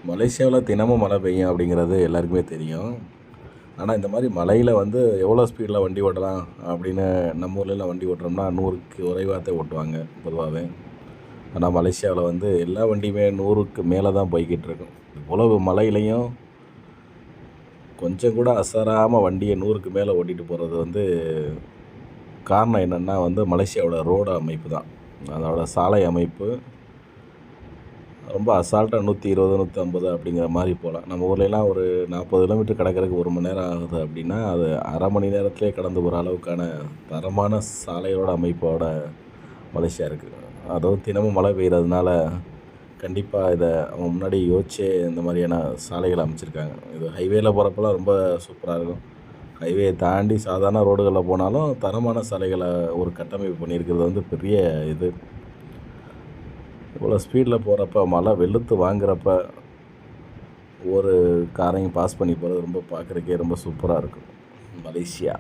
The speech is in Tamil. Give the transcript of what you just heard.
மலேசியாவில் தினமும் மழை பெய்யும் அப்படிங்கிறது எல்லாருக்குமே தெரியும். ஆனால் இந்த மாதிரி மழையில் வந்து எவ்வளோ ஸ்பீடில் வண்டி ஓட்டலாம் அப்படின்னு நம்ம ஊர்லலாம் வண்டி ஓட்டுறோம்னா 100க்கு குறைவாக ஓட்டுவாங்க பொதுவாகவே. ஆனால் மலேசியாவில் வந்து எல்லா வண்டியுமே 100க்கு மேலே தான் போய்கிட்டு இருக்கும். இவ்வளவு மழையிலையும் கொஞ்சம் கூட அசராமல் வண்டியை 100க்கு மேலே ஓட்டிகிட்டு போகிறது வந்து காரணம் என்னென்னா வந்து மலேசியாவோட ரோடு அமைப்பு தான். அதோட சாலை அமைப்பு ரொம்ப அசால்ட்டாக 120 150 அப்படிங்கிற மாதிரி போகலாம். நம்ம ஊர்லலாம் ஒரு 40 கிலோமீட்டர் கடக்கிறதுக்கு 1 மணி நேரம் ஆகுது அப்படின்னா அது அரை மணி நேரத்திலே கடந்து போகிற அளவுக்கான தரமான சாலையோட அமைப்போட மலேசியா இருக்குது. அதுவும் தினமும் மழை பெய்கிறதுனால கண்டிப்பாக இதை அவங்க முன்னாடி யோசிச்சே இந்த மாதிரியான சாலைகளை அமைச்சிருக்காங்க. இது ஹைவேல போகிறப்பெல்லாம் ரொம்ப சூப்பராக இருக்கும். ஹைவே தாண்டி சாதாரண ரோடுகளில் போனாலும் தரமான சாலைகளை ஒரு கட்டமைப்பு பண்ணியிருக்கிறது வந்து பெரிய இது. இவ்வளோ ஸ்பீடில் போகிறப்ப மழை வெளுத்து வாங்குறப்ப ஒரு காரையும் பாஸ் பண்ணி போகிறது ரொம்ப பார்க்குறக்கே ரொம்ப சூப்பராக இருக்கும் மலேசியா.